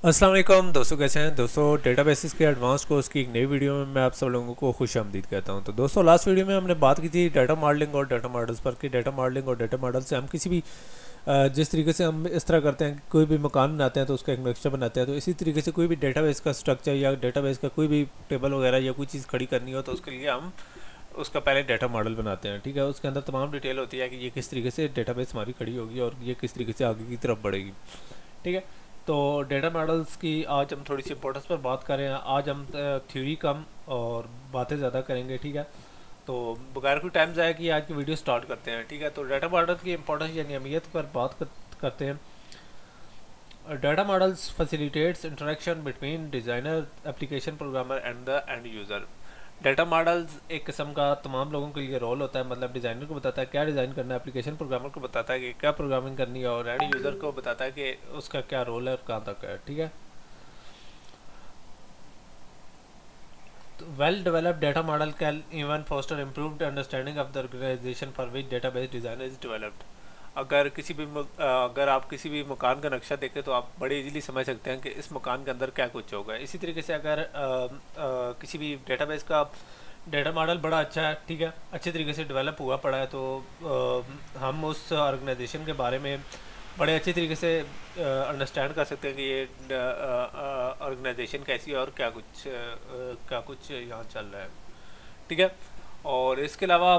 अस्सलाम वालेकुम दोस्तों, कैसे हैं दोस्तों। डेटाबेसिस के एडवांस कोर्स की एक नई वीडियो में मैं आप सब लोगों को खुश आमदीद कहता हूं। तो दोस्तों, लास्ट वीडियो में हमने बात की थी डाटा मॉडलिंग और डाटा मॉडल्स पर कि डाटा मॉडलिंग और डाटा मॉडल से हम किसी भी जिस तरीके से हम इस तरह करते हैं कि कोई भी मकान बनाते हैं तो उसका एक नक्शा बनाते हैं, तो इसी तरीके से कोई भी डेटाबेस का स्ट्रक्चर या डेटाबेस का कोई भी टेबल वगैरह या कोई चीज़ खड़ी करनी हो तो उसके लिए हम उसका पहले डाटा मॉडल बनाते हैं। ठीक है, उसके अंदर तमाम डिटेल होती है कि ये किस तरीके से डेटाबेस हमारी खड़ी होगी और ये किस तरीके से आगे की तरफ बढ़ेगी। ठीक है, तो डेटा मॉडल्स की आज हम थोड़ी सी इंपॉर्टेंस पर बात कर रहे हैं। आज हम थ्योरी कम और बातें ज़्यादा करेंगे। ठीक है, तो बगैर कोई टाइम ज़ाया कि आज की वीडियो स्टार्ट करते हैं। ठीक है, तो डाटा मॉडल की इंपॉर्टेंस यानी अहमियत पर करते हैं। Data models facilitates interaction between designer, application programmer and the end user. Data models एक किस्म का तमाम लोगों के लिए रोल होता है, मतलब डिज़ाइनर को बताता है क्या डिज़ाइन करना है, एप्लीकेशन प्रोग्रामर को बताता है कि क्या प्रोग्रामिंग करनी है, और एंड यूज़र को बताता है कि उसका क्या रोल है और कहाँ तक है। ठीक है, तो well developed data model can even foster improved understanding of the organisation for which database design is developed. अगर आप किसी भी मकान का नक्शा देखें तो आप बड़े इजीली समझ सकते हैं कि इस मकान के अंदर क्या कुछ होगा। इसी तरीके से अगर किसी भी डेटाबेस का डेटा मॉडल बड़ा अच्छा है, ठीक है, अच्छे तरीके से डेवलप हुआ पड़ा है, तो हम उस ऑर्गेनाइजेशन के बारे में बड़े अच्छे तरीके से अंडरस्टैंड कर सकते हैं कि ये ऑर्गेनाइजेशन कैसी है और क्या कुछ यहाँ चल रहा है। ठीक है, और इसके अलावा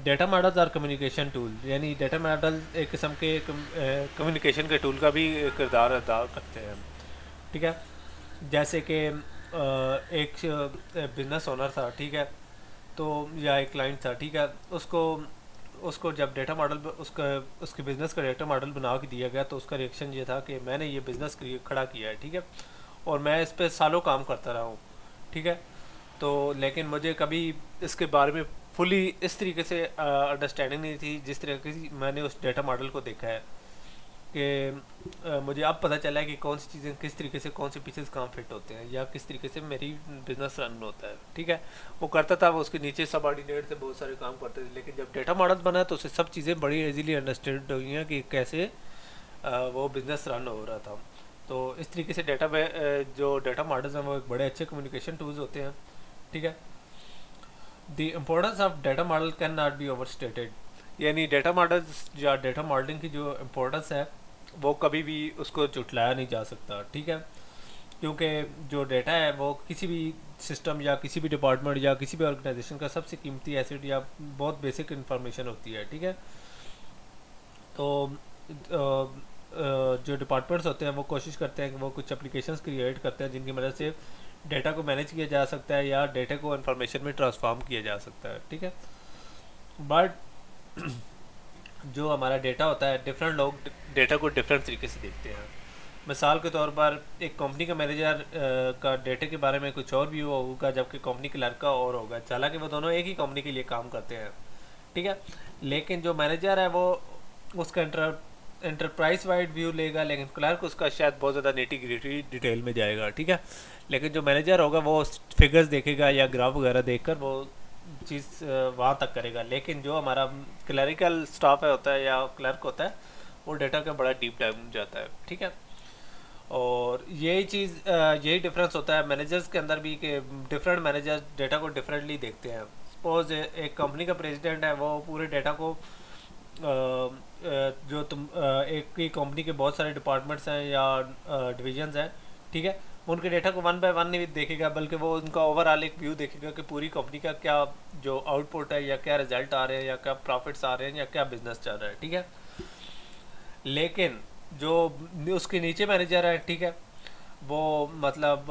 data models are communication tool, यानी डेटा मॉडल एक किस्म के कम्युनिकेशन के टूल का भी किरदार अदा करते हैं। ठीक है, जैसे कि एक बिजनेस ओनर था, ठीक है, तो या एक क्लाइंट था, ठीक है, उसको उसको जब डेटा मॉडल उसका उसके बिज़नेस का डेटा मॉडल बना के दिया गया तो उसका रिएक्शन ये था कि मैंने ये बिज़नेस खड़ा किया है, ठीक है, और मैं इस पर सालों काम करता रहा हूँ। ठीक है, तो लेकिन मुझे कभी इसके बारे में फुली इस तरीके से अंडरस्टैंडिंग नहीं थी जिस तरीके से मैंने उस डेटा मॉडल को देखा है कि मुझे अब पता चला है कि कौन सी चीज़ें किस तरीके से कौन से पीसेस कहाँ फिट होते हैं या किस तरीके से मेरी बिजनेस रन होता है। ठीक है, वो करता था, वो उसके नीचे सब ऑर्डिनेट से बहुत सारे काम करते थे, लेकिन जब डेटा मॉडल बना तो उससे सब चीज़ें बड़ी इजीली अंडरस्टैंड हुई हैं कि कैसे वो बिज़नेस रन हो रहा था। तो इस तरीके से जो डेटा मॉडल्स हैं वो एक बड़े अच्छे कम्युनिकेशन टूल्स होते हैं। ठीक है, the importance of data model can not be over stated, यानी डेटा मॉडल्स या डेटा मॉडलिंग की जो इम्पोर्टेंस है वो कभी भी उसको जुटलाया नहीं जा सकता। ठीक है, क्योंकि जो डेटा है वो किसी भी सिस्टम या किसी भी डिपार्टमेंट या किसी भी ऑर्गेनाइजेशन का सबसे कीमती एसेट या बहुत बेसिक इन्फॉर्मेशन होती है। ठीक है, तो जो डिपार्टमेंट्स होते हैं वो कोशिश करते हैं कि वो कुछ एप्लीकेशंस क्रिएट करते हैं जिनकी मदद से डेटा को मैनेज किया जा सकता है या डेटा को इन्फॉर्मेशन में ट्रांसफॉर्म किया जा सकता है। ठीक है, बट जो हमारा डेटा होता है डिफरेंट लोग डेटा को डिफरेंट तरीके से देखते हैं। मिसाल के तौर पर एक कंपनी का मैनेजर का डेटा के बारे में कुछ और व्यू होगा जबकि कंपनी क्लर्क का और होगा, हालांकि वो दोनों एक ही कंपनी के लिए काम करते हैं। ठीक है, लेकिन जो मैनेजर है वो उसका एंटरप्राइज वाइड व्यू लेगा, लेकिन क्लर्क उसका शायद बहुत ज़्यादा नेटी ग्रिटी डिटेल में जाएगा। ठीक है, लेकिन जो मैनेजर होगा वो फिगर्स देखेगा या ग्राफ वगैरह देखकर वो चीज़ वहाँ तक करेगा, लेकिन जो हमारा क्लरिकल स्टाफ है होता है या क्लर्क होता है वो डेटा का बड़ा डीप डाइव में जाता है। ठीक है, और यही डिफरेंस होता है मैनेजर्स के अंदर भी कि डिफरेंट मैनेजर्स डेटा को डिफरेंटली देखते हैं। सपोज एक कंपनी का प्रेसिडेंट है, वो पूरे डेटा को एक ही कंपनी के बहुत सारे डिपार्टमेंट्स हैं या डिविजन्स हैं, ठीक है, उनके डेटा को वन बाय वन नहीं देखेगा बल्कि वो उनका ओवरऑल एक व्यू देखेगा कि पूरी कंपनी का क्या जो आउटपुट है या क्या रिजल्ट आ रहे हैं या क्या प्रॉफिट्स आ रहे हैं या क्या बिजनेस चल रहा है। ठीक है, लेकिन जो उसके नीचे मैनेजर है, ठीक है, वो मतलब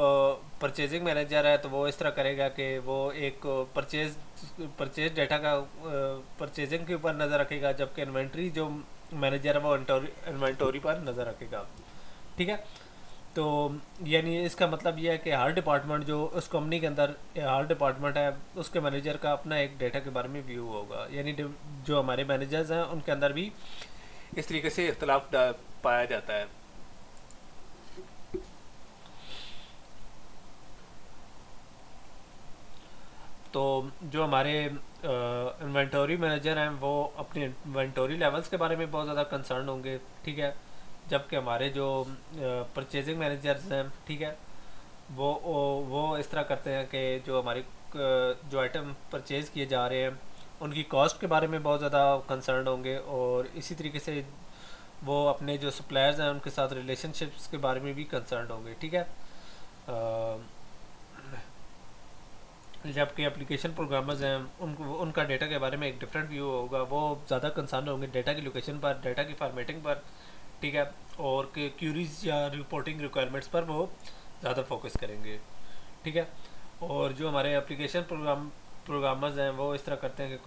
परचेजिंग मैनेजर है, तो वो इस तरह करेगा कि वो एक परचेज डेटा का परचेजिंग के ऊपर नज़र रखेगा, जबकि इन्वेंट्री जो मैनेजर है वो इन्वेंटोरी पर नज़र रखेगा। ठीक है, तो यानी इसका मतलब ये है कि हर डिपार्टमेंट जो उस कंपनी के अंदर हर डिपार्टमेंट है उसके मैनेजर का अपना एक डेटा के बारे में व्यू होगा, यानी जो हमारे मैनेजर्स हैं उनके अंदर भी इस तरीके से इख्तलाफ पाया जाता है। तो जो हमारे इन्वेंटोरी मैनेजर हैं वो अपने इन्वेंटोरी लेवल्स के बारे में बहुत ज़्यादा कंसर्न होंगे। ठीक है, جبکہ ہمارے جو پرچیزنگ مینیجرز ہیں ٹھیک ہے وہ اس طرح کرتے ہیں کہ جو ہماری جو آئٹم پرچیز کیے جا رہے ہیں ان کی کاسٹ کے بارے میں بہت زیادہ کنسرنڈ ہوں گے، اور اسی طریقے سے وہ اپنے جو سپلائرز ہیں ان کے ساتھ ریلیشن شپس کے بارے میں بھی کنسرنڈ ہوں گے، ٹھیک ہے۔ جبکہ اپلیکیشن پروگرامرز ہیں ان کا ڈیٹا کے بارے میں ایک ڈفرینٹ ویو ہوگا، وہ زیادہ کنسرن ہوں گے ڈیٹا کی لوکیشن پر، ڈیٹا کی فارمیٹنگ پر، ٹھیک ہے، اور کہ کیوریز یا رپورٹنگ ریکوائرمنٹس پر وہ زیادہ فوکس کریں گے، ٹھیک ہے۔ اور جو ہمارے اپلیکیشن پروگرامرز ہیں وہ اس طرح کرتے ہیں کہ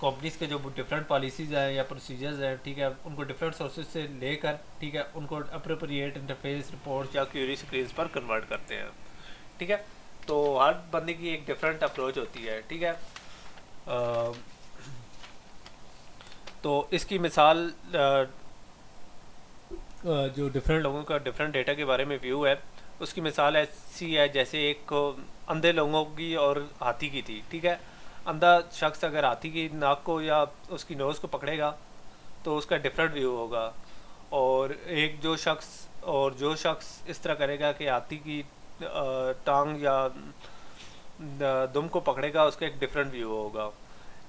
کمپنیز کے جو ڈفرینٹ پالیسیز ہیں یا پروسیجرز ہیں ٹھیک ہے ان کو ڈفرینٹ سورسز سے لے کر ٹھیک ہے ان کو اپروپریٹ انٹرفیس رپورٹ یا کیوری اسکرینس پر کنورٹ کرتے ہیں، ٹھیک ہے۔ تو ہر بندے کی ایک ڈفرینٹ اپروچ ہوتی ہے، ٹھیک ہے۔ تو اس کی مثال جو ڈفرینٹ لوگوں کا ڈفرینٹ ڈیٹا کے بارے میں ویو ہے اس کی مثال ایسی ہے جیسے ایک اندھے لوگوں کی اور ہاتھی کی تھی، ٹھیک ہے۔ اندھا شخص اگر ہاتھی کی ناک کو یا اس کی نوز کو پکڑے گا تو اس کا ڈفرینٹ ویو ہوگا، اور جو شخص اس طرح کرے گا کہ ہاتھی کی ٹانگ یا دم کو پکڑے گا اس کا ایک ڈفرینٹ ویو ہوگا۔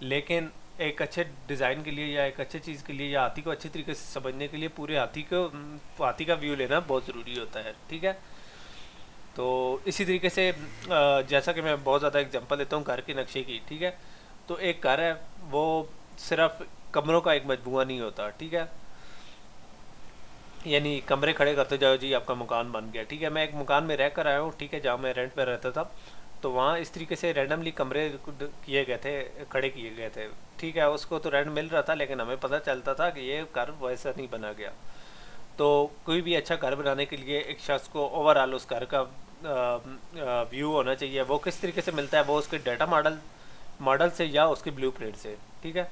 لیکن ایک اچھے ڈیزائن کے لیے یا ایک اچھے چیز کے لیے یا ہاتھی کو اچھی طریقے سے سمجھنے کے لیے پورے ہاتھی کا ویو لینا بہت ضروری ہوتا ہے، ٹھیک ہے۔ تو اسی طریقے سے جیسا کہ میں بہت زیادہ اگزامپل دیتا ہوں گھر کے نقشے کی، ٹھیک ہے۔ تو ایک گھر ہے وہ صرف کمروں کا ایک مجموعہ نہیں ہوتا، ٹھیک ہے، یعنی کمرے کھڑے کرتے جاؤ جی آپ کا مکان بن گیا، ٹھیک ہے۔ میں ایک مکان میں رہ کر آیا ہوں، ٹھیک ہے، جہاں میں رینٹ پہ رہتا تھا، تو وہاں اس طریقے سے رینڈملی کمرے کھڑے کیے گئے تھے، ٹھیک ہے۔ اس کو تو رینٹ مل رہا تھا لیکن ہمیں پتہ چلتا تھا کہ یہ گھر ویسا نہیں بنا گیا۔ تو کوئی بھی اچھا گھر بنانے کے لیے ایک شخص کو اوور آل اس گھر کا ویو ہونا چاہیے، وہ کس طریقے سے ملتا ہے، وہ اس کے ڈیٹا ماڈل سے یا اس کے بلیو پرنٹ سے، ٹھیک ہے۔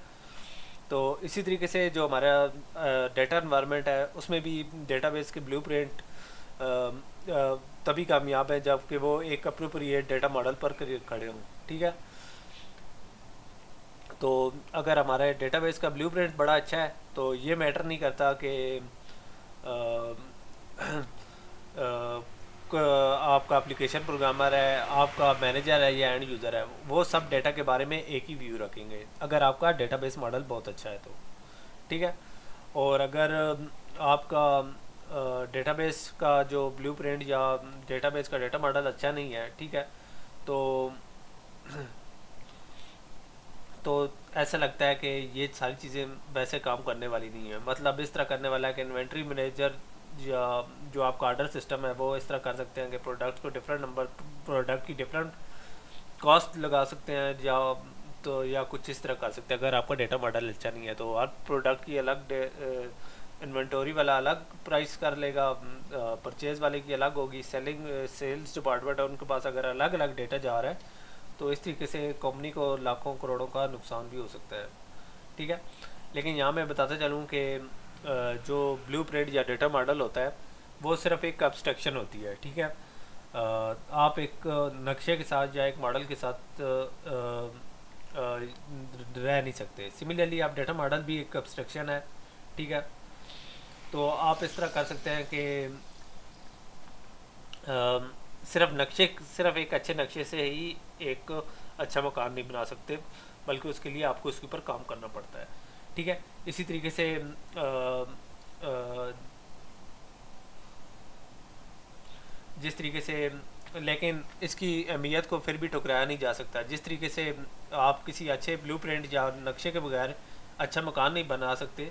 تو اسی طریقے سے جو ہمارا ڈیٹا انوائرمنٹ ہے اس میں بھی ڈیٹا بیس کے بلیو پرنٹ تبھی کامیاب ہے جب کہ وہ ایک اپروپریٹ ڈیٹا ماڈل پر کھڑے ہوں، ٹھیک ہے۔ تو اگر ہمارا ڈیٹا بیس کا بلیو پرنٹ بڑا اچھا ہے تو یہ میٹر نہیں کرتا کہ آپ کا اپلیکیشن پروگرامر ہے، آپ کا مینیجر ہے یا اینڈ یوزر ہے، وہ سب ڈیٹا کے بارے میں ایک ہی ویو رکھیں گے اگر آپ کا ڈیٹا بیس ماڈل بہت اچھا ہے تو، ٹھیک ہے۔ اور اگر آپ کا ڈیٹا بیس کا جو بلیو پرنٹ یا ڈیٹا بیس کا ڈیٹا ماڈل اچھا نہیں ہے، ٹھیک ہے، تو ایسا لگتا ہے کہ یہ ساری چیزیں ویسے کام کرنے والی نہیں ہیں۔ مطلب اس طرح کرنے والا ہے کہ انوینٹری مینیجر یا جو آپ کا آرڈر سسٹم ہے وہ اس طرح کر سکتے ہیں کہ پروڈکٹ کو پروڈکٹ کی ڈفرینٹ کاسٹ لگا سکتے ہیں یا کچھ اس طرح کر سکتے ہیں۔ اگر آپ کا ڈیٹا ماڈل اچھا نہیں ہے تو ہر پروڈکٹ کی الگ انوینٹوری والا الگ پرائس کر لے گا، پرچیز والے کی الگ ہوگی، سیلز ڈپارٹمنٹ ہے ان کے پاس اگر الگ الگ ڈیٹا جا رہا ہے تو اس طریقے سے کمپنی کو لاکھوں کروڑوں کا نقصان بھی ہو سکتا ہے، ٹھیک ہے۔ لیکن یہاں میں بتاتا چلوں کہ جو بلیو پرنٹ یا ڈیٹا ماڈل ہوتا ہے وہ صرف ایک ابسٹریکشن ہوتی ہے، ٹھیک ہے۔ آپ ایک نقشے کے ساتھ یا ایک ماڈل کے ساتھ رہ نہیں سکتے۔ سملرلی آپ ڈیٹا ماڈل بھی ایک ابسٹریکشن ہے، ٹھیک ہے۔ تو آپ اس طرح کر سکتے ہیں کہ صرف ایک اچھے نقشے سے ہی ایک اچھا مکان نہیں بنا سکتے، بلکہ اس کے لیے آپ کو اس کے اوپر کام کرنا پڑتا ہے، ٹھیک ہے۔ اسی طریقے سے جس طریقے سے لیکن اس کی اہمیت کو پھر بھی ٹکرایا نہیں جا سکتا۔ جس طریقے سے آپ کسی اچھے بلیو پرنٹ یا نقشے کے بغیر اچھا مکان نہیں بنا سکتے،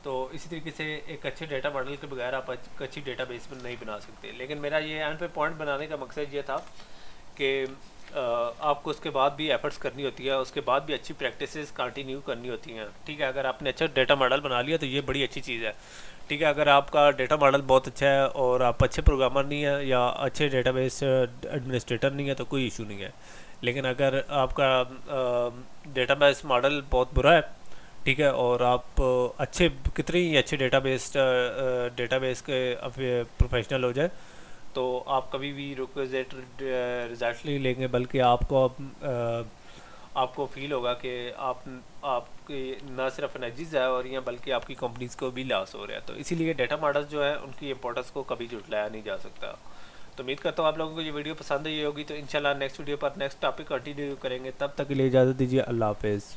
تو اسی طریقے سے ایک اچھے ڈیٹا ماڈل کے بغیر آپ اچھی ڈیٹا بیس میں نہیں بنا سکتے۔ لیکن میرا یہ اینڈ پہ پوائنٹ بنانے کا مقصد یہ تھا کہ آپ کو اس کے بعد بھی ایفرٹس کرنی ہوتی ہے، اس کے بعد بھی اچھی پریکٹسز کنٹینیو کرنی ہوتی ہیں، ٹھیک ہے۔ اگر آپ نے اچھا ڈیٹا ماڈل بنا لیا تو یہ بڑی اچھی چیز ہے، ٹھیک ہے۔ اگر آپ کا ڈیٹا ماڈل بہت اچھا ہے اور آپ اچھے پروگرامر نہیں ہیں یا اچھے ڈیٹا بیس ایڈمنسٹریٹر نہیں ہے تو کوئی ایشو نہیں ہے۔ لیکن اگر آپ کا ڈیٹا بیس ماڈل بہت برا ہے، ٹھیک ہے، اور آپ کتنے ہی اچھے ڈیٹا بیس کے پروفیشنل ہو جائے تو آپ کبھی بھی ریکویزٹ ریزلٹ نہیں لیں گے، بلکہ آپ کو آپ کو فیل ہوگا کہ آپ کی نہ صرف انرجی ضائع ہو رہی ہیں بلکہ آپ کی کمپنیز کو بھی لاس ہو رہا ہے. تو اسی لیے ڈیٹا ماڈلز جو ہے ان کی امپورٹنس کو کبھی جھٹلایا نہیں جا سکتا. تو امید کرتا ہوں آپ لوگوں کو یہ ویڈیو پسند آئی ہوگی. تو انشاءاللہ نیکسٹ ویڈیو پر نیکسٹ ٹاپک کنٹینیو کریں گے. تب تک کے لیے اجازت دیجیے. اللہ حافظ.